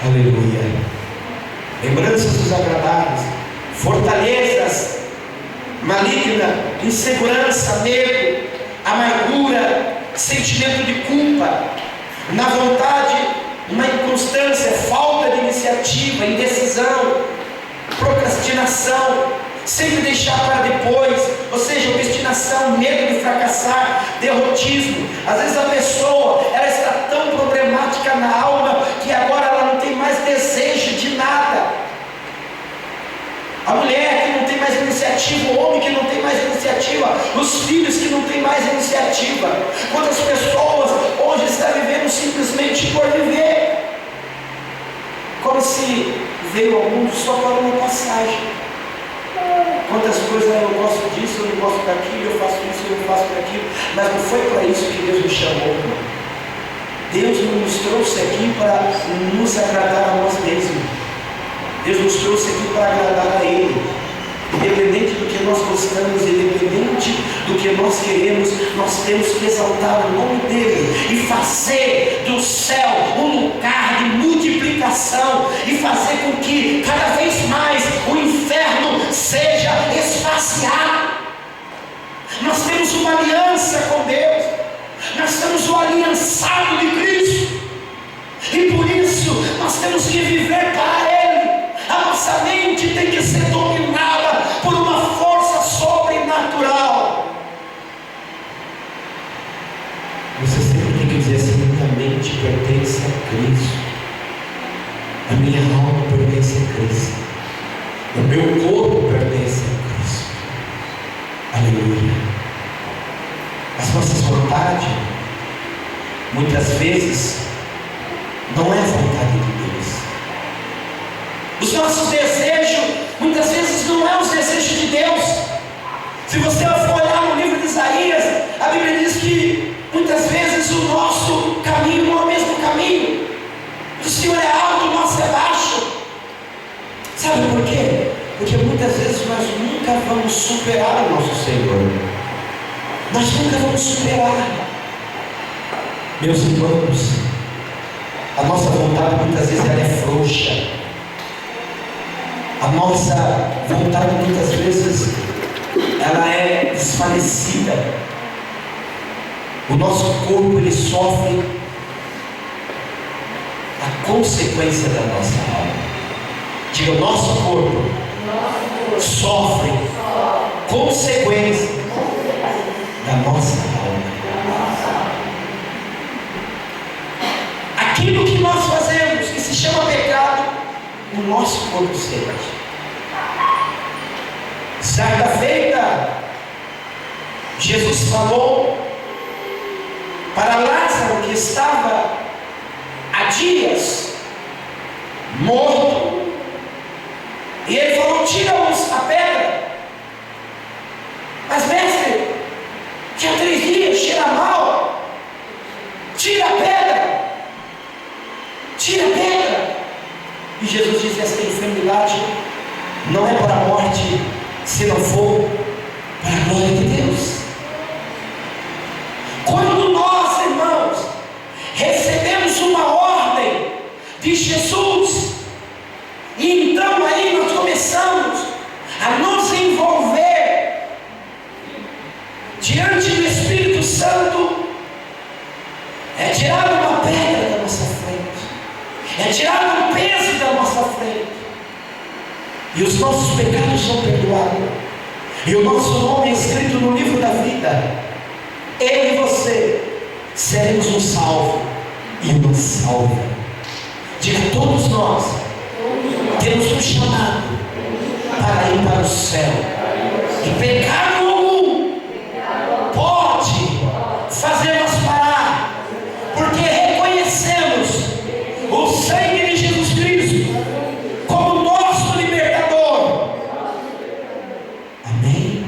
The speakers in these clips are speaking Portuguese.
Aleluia. Lembranças desagradáveis, fortalezas maligna, insegurança, medo, amargura, sentimento de culpa, na vontade, uma inconstância, falta de iniciativa, indecisão, procrastinação, sempre deixar para depois, ou seja, obstinação, medo de fracassar, derrotismo. Às vezes a pessoa, ela está tão problemática na alma, que agora ela não tem mais desejo de nada. A mulher que não tem mais iniciativa, o homem que não tem mais iniciativa, os filhos que não tem mais iniciativa. Quantas pessoas hoje estão vivendo simplesmente por viver, como se veio ao mundo só para uma passagem. Quantas coisas eu gosto disso, eu não gosto daquilo, eu faço isso, eu não faço daquilo, mas não foi para isso que Deus me chamou. Deus não nos trouxe aqui para nos agradar a nós mesmos. Deus nos trouxe aqui para agradar a Ele. Independente do que nós gostamos, independente do que nós queremos, nós temos que exaltar o nome dEle e fazer do céu um lugar de multiplicação e fazer com que cada vez mais o inferno seja esvaziado. Nós temos uma aliança com Deus, nós temos o aliançado de Cristo, e por isso nós temos que viver para Ele. A nossa mente tem que ser dominada por uma força sobrenatural. Você sempre tem que dizer assim: minha mente pertence a Cristo, a minha alma pertence a Cristo, o meu corpo pertence a Cristo. Aleluia. As nossas vontades, muitas vezes, não é a vontade de Deus. Os nossos desejos, muitas vezes, não é os desejos de Deus. Se você for olhar no livro de Isaías, a Bíblia diz que muitas vezes o nosso caminho não é o mesmo caminho. O Senhor é alto, o nosso é baixo. Sabe por quê? Porque muitas vezes nós nunca vamos superar o nosso Senhor. Nós nunca vamos superar. Meus irmãos, a nossa vontade muitas vezes ela é frouxa. A nossa vontade muitas vezes ela é desfalecida. O nosso corpo ele sofre a consequência da nossa alma. Diga, o nosso corpo sofre consequência da nossa alma. Aquilo que nós fazemos, que se chama pecado, o nosso corpo sente. Certa feita, Jesus falou para Lázaro, que estava há dias morto, e ele falou: tira-os a pedra. Mas mestre, tinha 3 dias, cheira mal, tira a pedra, tira a pedra. E Jesus disse: essa enfermidade não é para a morte, se não for para a glória de Deus. Quando nós, irmãos, recebemos uma ordem de Jesus, e então aí nós começamos a nos envolver diante do Espírito Santo, é tirar uma pedra da nossa frente, é tirar um peso da nossa frente, e os nossos pecados são perdoados, e o nosso nome é escrito no livro da vida. Eu e você seremos um salvo e uma salva. Diga, todos nós temos um chamado para ir para o céu, e pecado algum pode fazer-nos parar, porque reconhecemos o sangue de Jesus Cristo como nosso libertador. Amém?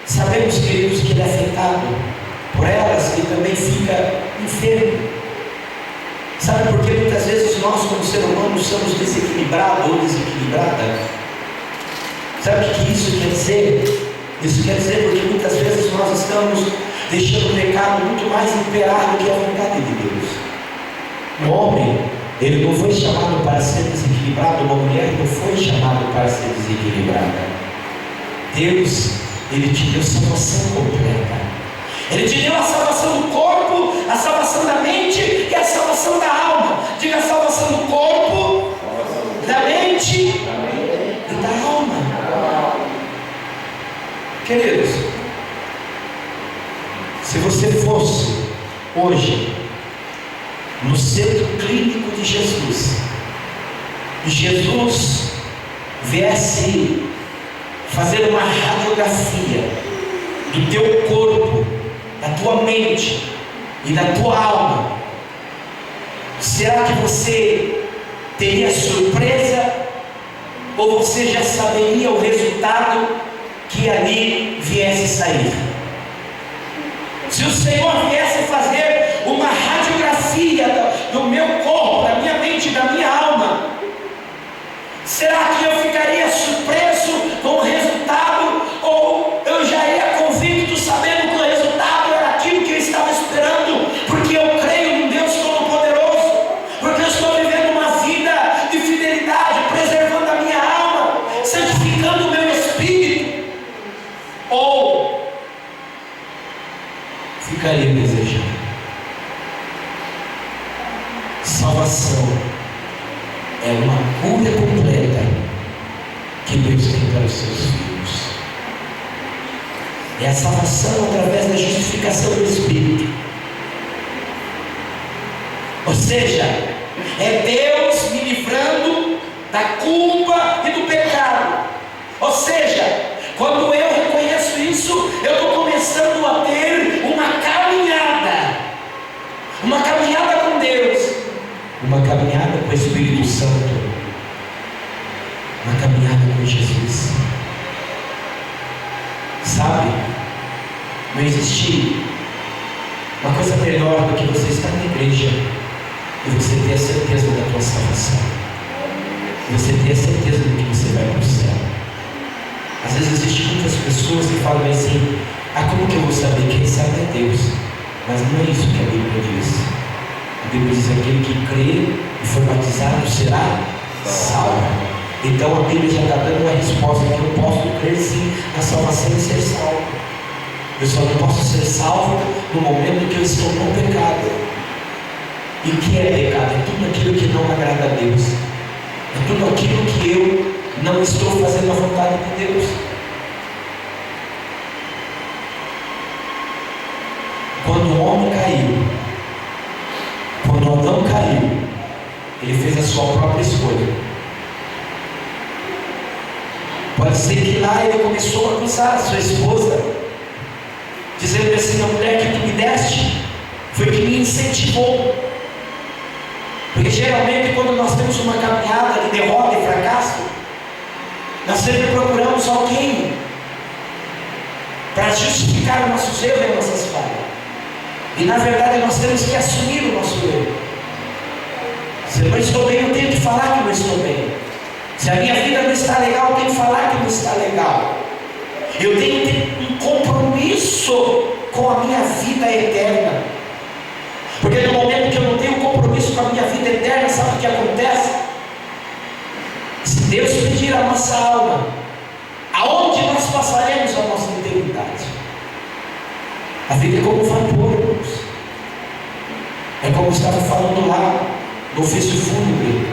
Sabemos, queridos, que ele é afetado por elas e também fica enfermo. Sabe por que muitas vezes nós, como ser humano, somos desequilibrados ou desequilibrada? Sabe o que isso quer dizer? Isso quer dizer porque muitas vezes nós estamos deixando o pecado muito mais imperar do que a vontade de Deus. O homem, Ele não foi chamado para ser desequilibrado, uma mulher não foi chamada para ser desequilibrada. Deus, Ele te deu salvação completa. Ele te deu a salvação do corpo, a salvação da mente e a salvação da alma. Diga: a salvação do corpo, da mente e da alma. Queridos, se você fosse hoje no centro clínico de Jesus, e Jesus viesse fazer uma radiografia do teu corpo, da tua mente e da tua alma, será que você teria surpresa, ou você já saberia o resultado que ali viesse sair? Se o Senhor viesse fazer uma radiografia do meu corpo, da minha mente e da minha alma, será que eu ficaria surpreso com o resultado, ou eu já ia convicto sabendo que o resultado era aquilo que eu estava esperando, porque eu creio num Deus Todo-Poderoso, porque eu estou vivendo uma vida de fidelidade, preservando a minha alma, santificando o meu espírito? Ou ficaria desejando? Salvação é uma cura completa que Deus tem para os seus filhos. É a salvação através da justificação do Espírito. Ou seja, é Deus me livrando da culpa e do pecado. Ou seja, quando eu reconheço isso, eu estou começando a ter uma caminhada com Deus, uma caminhada com o Espírito Santo, uma caminhada com Jesus. Sabe, não existe uma coisa melhor do que você estar na igreja e você ter a certeza da tua salvação, você ter a certeza de que você vai para o céu. Às vezes existem muitas pessoas que falam assim: como que eu vou saber? Quem sabe é Deus. Mas não é isso que a Bíblia diz. A Bíblia diz: aquele que crê e for batizado será salvo. Então a Bíblia já está dando a resposta que eu posso crer sim na salvação e ser salvo. Eu só não posso ser salvo no momento que eu estou no pecado. E o que é pecado? É tudo aquilo que não agrada a Deus. É tudo aquilo que eu não estou fazendo a vontade de Deus. Quando o homem caiu, quando Adão caiu, ele fez a sua própria escolha. Pode ser que lá ele começou a acusar a sua esposa, dizendo assim: a mulher que tu me deste foi que me incentivou. Porque geralmente quando nós temos uma caminhada de derrota e fracasso, nós sempre procuramos alguém para justificar os nossos erros e nossas falhas. E na verdade nós temos que assumir o nosso erro. Se eu não estou bem, eu tenho que falar que não estou bem. Se a minha vida não está legal, eu tenho que falar que não está legal. Eu tenho que ter um compromisso com a minha vida eterna. Porque no momento que eu não tenho compromisso com a minha vida eterna, sabe o que acontece? Se Deus pedir a nossa alma, aonde nós passaremos a nossa eternidade? A vida é como vapor, irmãos. É como eu estava falando lá no ofício fúnebre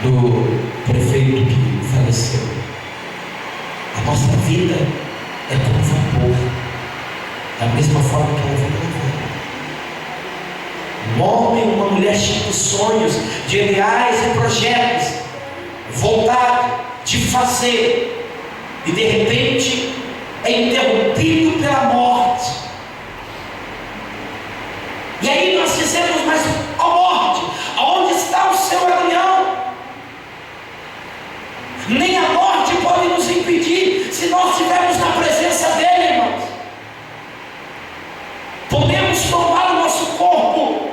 do prefeito que faleceu. A nossa vida é como vapor, da mesma forma que ela veio. Um homem, uma mulher cheia de sonhos, de ideais e projetos, vontade de fazer, e de repente é interrompido pela morte. E aí nós dizemos: mas ó morte, aonde está o seu aguilhão? Nem a morte pode nos impedir, se nós estivermos na presença dele, irmãos. Podemos tomar o nosso corpo,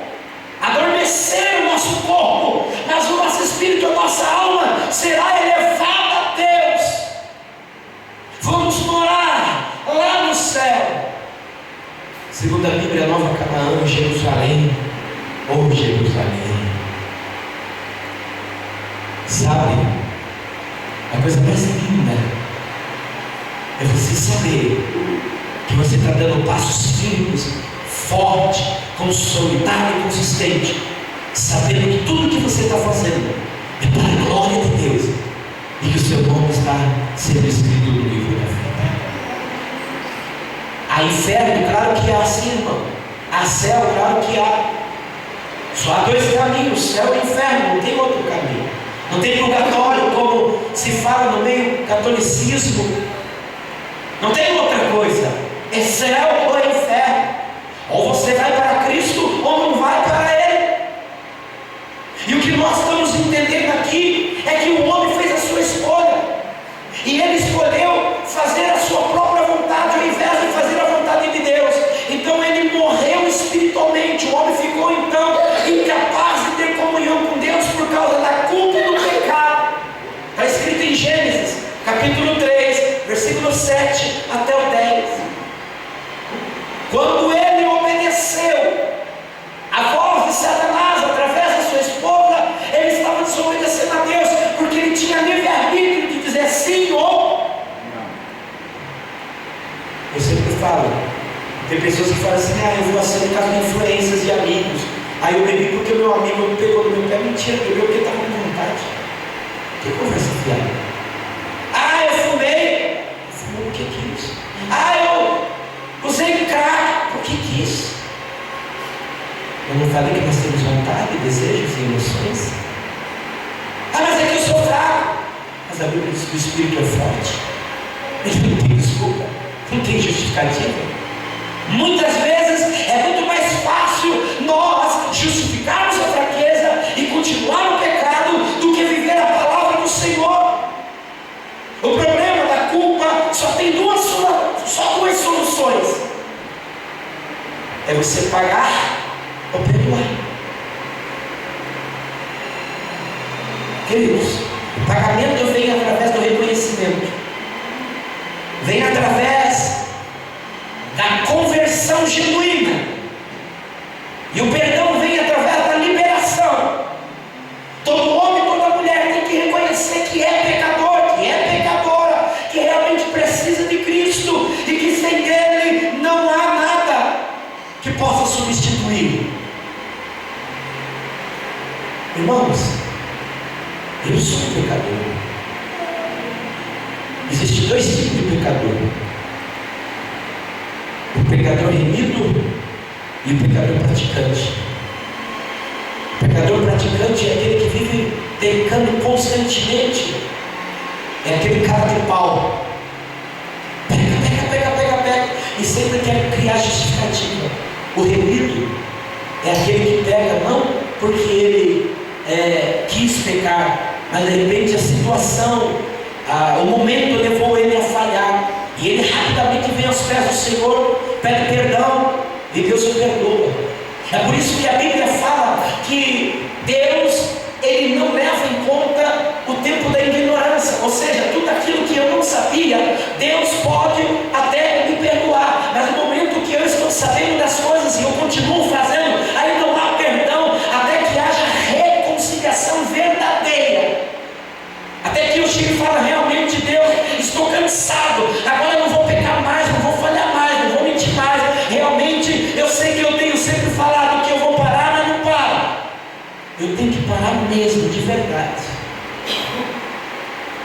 adormecer o nosso corpo, mas o nosso espírito, a nossa alma será elevada a Deus. Vamos morar lá no céu. Segundo a Bíblia, Nova Canaã, Jerusalém, ou Jerusalém. Sabe, a coisa mais linda é você saber que você está dando passos firmes, forte, consolidado e consistente, sabendo que tudo que você está fazendo é para a glória de Deus e que o seu nome está sendo escrito no livro da vida. Há inferno, claro que há, sim, irmão. Há céu, claro que há. Só há dois caminhos, céu e inferno, não tem outro caminho. Não tem purgatório, como se fala no meio catolicismo. Não tem outra coisa. É céu ou é inferno. Ou você vai para Cristo ou não vai para Ele. E o que nós estamos entendendo aqui é que o homem fez a sua escolha. E ele escolheu fazer a sua própria vontade ao invés de fazer a vontade de Deus. Então ele morreu espiritualmente. O homem ficou então incapaz de ter comunhão com Deus por causa da culpa e do pecado. Está escrito em Gênesis, capítulo 3, versículo 7 até o 10. Quando ele obedeceu a voz de Satanás através da sua esposa, ele estava desobedecendo a Deus, porque ele tinha livre-arbítrio de dizer sim ou não. Eu sempre falo, tem pessoas que falam assim: eu vou assim por causa de influências de amigos. Aí eu bebi porque o meu amigo me pegou no meu pé. Mentira, bebeu porque estava com vontade. Que conversa fiada. Eu fumei. Fumou porque quis. Eu usei crack porque quis. Eu não falei que nós temos vontade, desejos e emoções? Mas é que eu sou fraco. Mas a Bíblia diz que o Espírito é forte. Ele não tem desculpa, não tem justificativa. Muitas vezes é muito mais fácil nós justificarmos a fraqueza e continuar no pecado do que viver a palavra do Senhor. O problema da culpa só tem duas soluções: é você pagar ou perdoar. Queridos, o pagamento vem através do reconhecimento, vem através da conversão genuína, e o perdão vem através da liberação. Todo homem, toda mulher tem que reconhecer que é pecador, que é pecadora, que realmente precisa de Cristo e que sem Ele não há nada que possa substituir. Irmãos, eu sou um pecador. Existem dois tipos de pecador: o pecador remido e o pecador praticante. O pecador praticante é aquele que vive pecando constantemente. É aquele cara de pau. Pega e sempre quer criar justificativa. O remido é aquele que pega não porque ele quis pecar, mas de repente a situação, o momento levou ele a falhar, e ele rapidamente vem aos pés do Senhor, pede perdão e Deus o perdoa. É por isso que a Bíblia fala que Deus, Ele não leva em conta o tempo da ignorância. Ou seja, tudo aquilo que eu não sabia, Deus pode até me perdoar, mas no momento que eu estou sabendo das coisas e eu continuo fazendo, aí não há perdão, até que haja reconciliação verdadeira, até que eu chegue e fale: realmente, Deus, estou cansado, agora eu não vou pecar mais, não vou falhar mais, não vou mentir mais. Realmente eu sei que eu tenho sempre falado que eu vou parar, mas não paro. Eu tenho que parar mesmo, de verdade.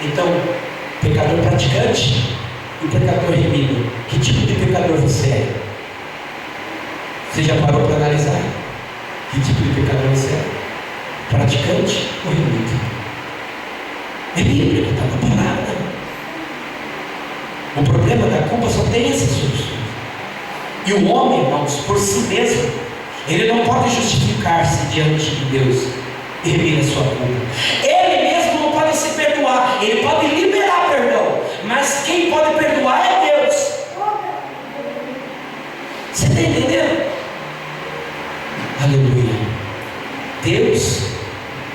Então, pecador praticante e pecador remido. Que tipo de pecador você é? Você já parou para analisar? Que tipo de pecador você é? Praticante ou remido? É bíblico, está na palavra. O problema da culpa só tem essas soluções. E o homem, irmãos, por si mesmo, ele não pode justificar-se diante de Deus e remir a sua culpa. Ele mesmo não pode se perdoar. Ele pode liberar perdão, mas quem pode perdoar é Deus. Você está entendendo? Aleluia. Deus,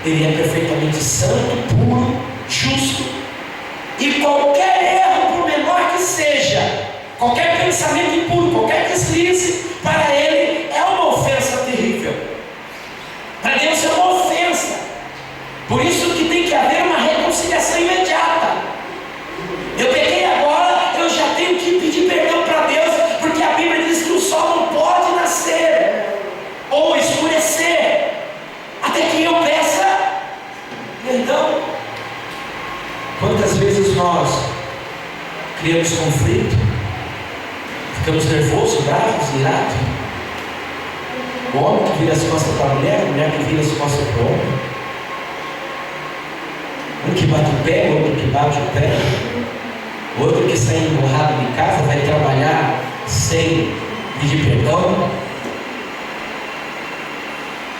Ele é perfeitamente santo, puro, justo, e qualquer erro, por menor que seja, qualquer pensamento impuro, qualquer deslize, para Ele é uma ofensa terrível. criamos conflito, ficamos nervosos, bravos, irados. O homem que vira as costas para a mulher que vira as costas para o homem. Um que bate o pé, outro que bate o pé, outro que sai emburrado de casa, vai trabalhar sem pedir perdão,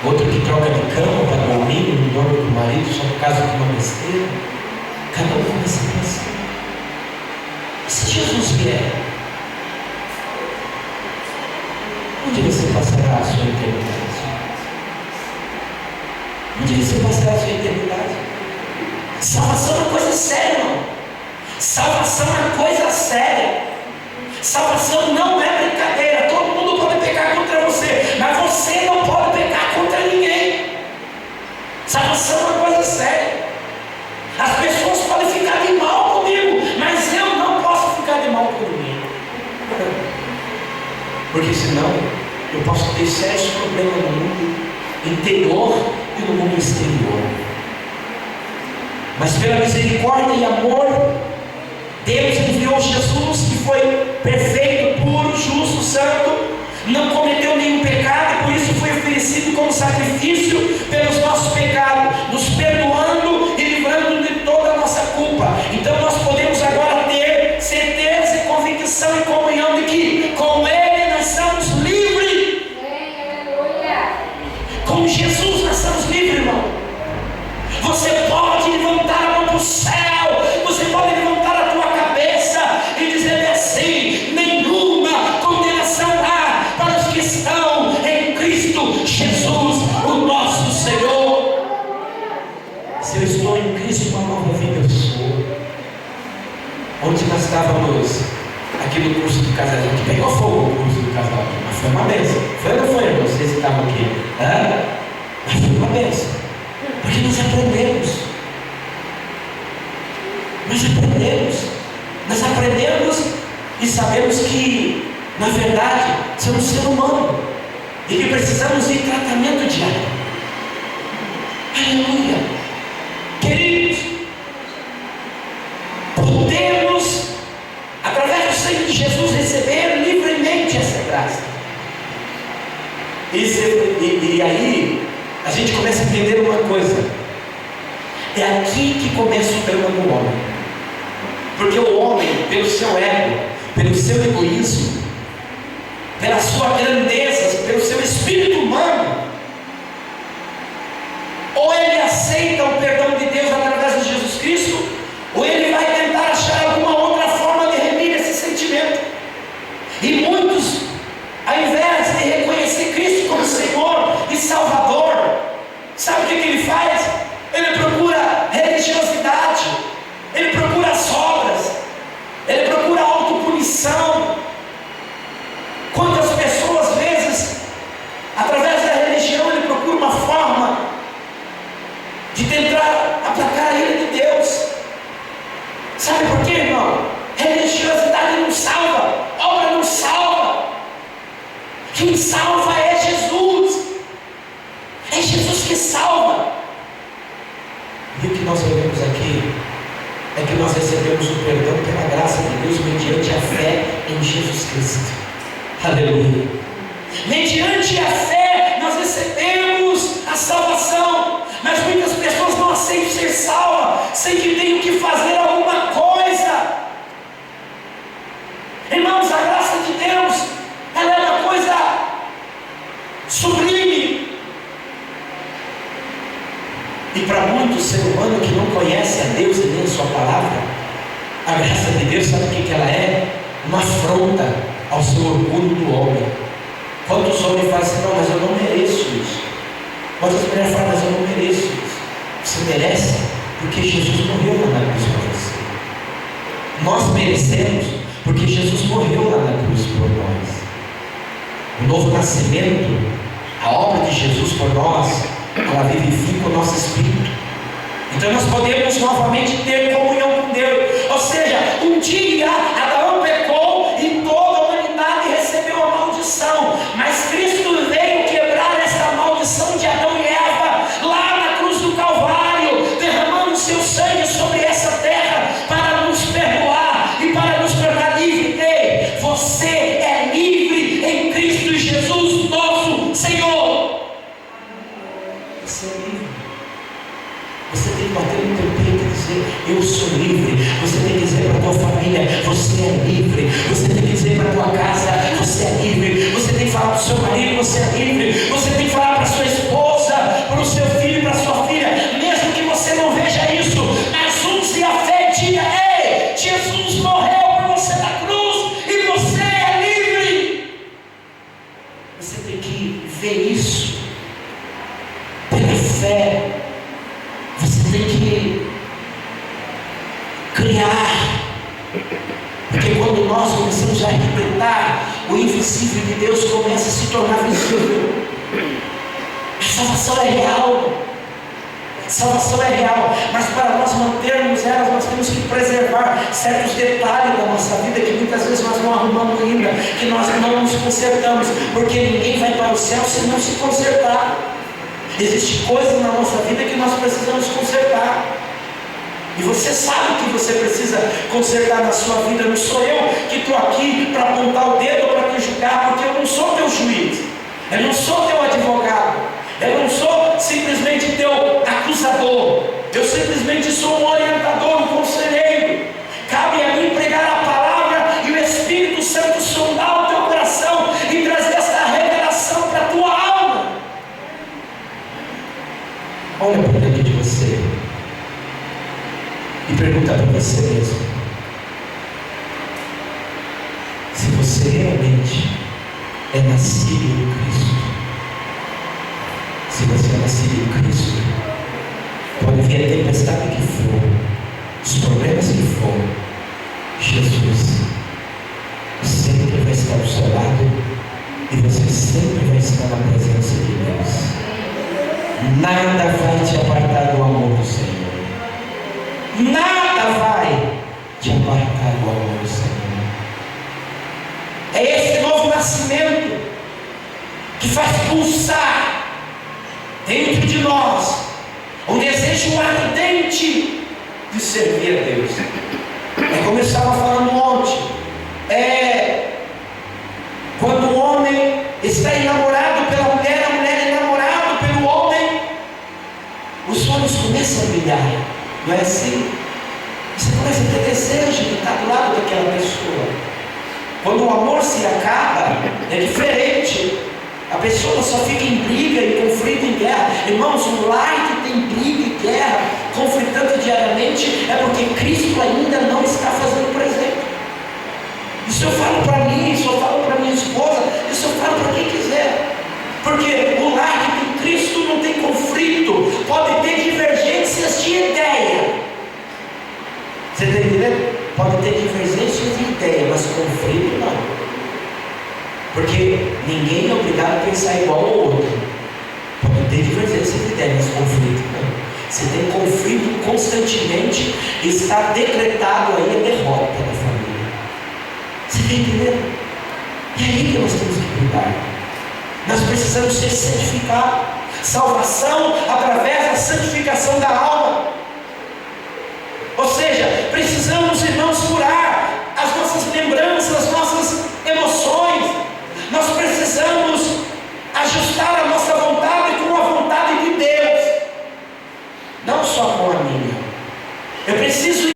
outro que troca de cama para dormir, não dorme com o marido só por causa de uma besteira. Cada um com essa situação. E se Jesus vier, onde você passará a sua eternidade? Onde você passará a sua eternidade? Salvação é uma coisa séria, irmão. Salvação é uma coisa séria. Salvação não é brincadeira. Todo mundo pode pecar contra você, mas você não pode pecar contra ninguém. Salvação é uma coisa séria. As pessoas podem ficar de mal comigo, mas eu não posso ficar de mal com ninguém. Porque senão eu posso ter sérios problemas no mundo interior e no mundo exterior. Mas pela misericórdia e amor, Deus enviou Jesus, que foi perfeito, puro, justo, santo, não cometeu nenhum pecado, e por isso foi oferecido como sacrifício pelos nossos pecados, nos perdoando e livrando de toda a nossa culpa. Então nós podemos agora ter certeza e convicção e comunhão de que com Ele nós somos livres. Com Jesus nós somos livres, irmão. Você pode levantar a mão para o céu, você pode levantar a tua cabeça e dizer assim: nenhuma condenação há para os que estão em Cristo Jesus, o nosso Senhor. Se eu estou em Cristo, uma nova vida eu sou. Onde nós estávamos aqui no curso do casamento, que pegou fogo o curso do casamento, mas foi uma bênção. Foi ou não foi? Vocês que estavam aqui, mas foi uma bênção. Porque nós aprendemos e sabemos que, na verdade, somos ser humano e que precisamos de tratamento diário. Aleluia! Queridos, podemos, através do sangue de Jesus, receber livremente essa graça. E aí, a gente começa a entender uma coisa. É aqui que começa o drama do homem. Porque o homem, pelo seu ego, pelo seu egoísmo, pela sua grandeza, pelo seu espírito humano, ou ele aceita o perdão de Deus através de Jesus Cristo, ou ele vai tentar achar alguma outra forma de remir esse sentimento. E muitos, ao invés de reconhecer Cristo como Senhor e Salvador, sabe o que ele faz? Ele procura religiosidade, ele procura as obras, ele procura a autopunição. Quantas pessoas, às vezes, através da religião, ele procura uma forma de tentar aplacar a ira de Deus. Sabe por quê, irmão? Religiosidade não salva, obra não salva. Quem salva é Jesus. É Jesus que salva. E o que nós vemos aqui é que nós recebemos o perdão pela graça de Deus mediante a fé em Jesus Cristo. Aleluia! Mediante a fé nós recebemos a salvação, mas muitas pessoas não aceitam ser salvas sem que tenham que fazer alguma coisa. Irmãos, a graça de Deus, ela é uma coisa sublime. E para muitos ser humano que não conhece a Deus e nem a sua palavra, a graça de Deus, sabe o que ela é? Uma afronta ao seu orgulho do homem. Quantos homens falam assim: não, mas eu não mereço isso. Quantas mulheres falam: mas eu não mereço isso. Você merece porque Jesus morreu lá na cruz para você. Nós merecemos porque Jesus morreu lá na cruz por nós. O novo nascimento, a obra de Jesus por nós, ela vivifica o nosso espírito. Então nós podemos novamente ter comunhão com Deus. Ou seja, um dia Adão pecou e toda a humanidade recebeu a maldição, mas Cristo veio quebrar essa maldição de Adão e Eva lá na cruz do Calvário, derramando seu sangue sobre essa terra para nos perdoar e para nos Você é livre. Você tem que bater no teu peito e dizer: eu sou livre. Você tem que dizer para a tua família: você é livre. Você tem que dizer para a tua casa: você é livre. Você tem que falar para o seu marido: você é livre. Você tem que falar para a sua esposa, para o seu filho, para a sua filha, mesmo que você não veja isso, mas use a fé e diga: ei, Jesus morreu por você na cruz e você é livre. Você tem que ver isso pela fé. Você tem que criar, porque quando nós começamos a interpretar o invisível de Deus, começa a se tornar visível. A salvação é real. A salvação é real, mas para nós mantermos ela, nós temos que preservar certos detalhes da nossa vida que muitas vezes nós não arrumamos ainda, que nós não nos consertamos, porque ninguém vai para o céu se não se consertar. Existem coisas na nossa vida que nós precisamos consertar. E você sabe que você precisa consertar na sua vida. Não sou eu que estou aqui para apontar o dedo ou para te julgar, porque eu não sou teu juiz, eu não sou teu advogado, eu não sou simplesmente teu acusador, eu simplesmente sou um orientador, um conselheiro. Cabe a mim pregar a palavra e o Espírito Santo sondar o teu coração e trazer essa revelação para a tua alma. Olha para dentro de você e pergunta para você mesmo: se você realmente é nascido em Cristo. Se você é nascido em Cristo, pode vir a tempestade que for, os problemas que for, Jesus sempre vai estar ao seu lado e você sempre vai estar na presença de Deus. Nada vai te apartar do amor do Senhor. Nada vai te apartar do amor do Senhor. É esse novo nascimento que faz pulsar dentro de nós um desejo ardente de servir a Deus. É como eu estava falando ontem. Quando o homem está enamorado pela mulher, a mulher é enamorada pelo homem, os olhos começam a brilhar. Não é assim? Você começa a ter desejo de estar do lado daquela pessoa. Quando o amor se acaba, é diferente. A pessoa só fica em briga, em conflito, em guerra. Irmãos, um lar que tem briga e guerra, conflitando diariamente, é porque Cristo ainda não está fazendo presente. Isso eu falo para mim, isso eu falo para minha esposa, isso eu falo para quem quiser. Porque o lar que tem Cristo não tem conflito, pode ter divergências de ideia. Você está entendendo? Pode ter divergências de ideia, mas conflito não. Porque ninguém é obrigado a pensar igual ao outro. Pode ter divergência de ideia, mas conflito não. Se tem conflito constantemente, está decretado aí a derrota da família. Você está entendendo? E é aí que nós temos que cuidar. Nós precisamos ser santificados. Salvação através da santificação da alma. Ou seja, precisamos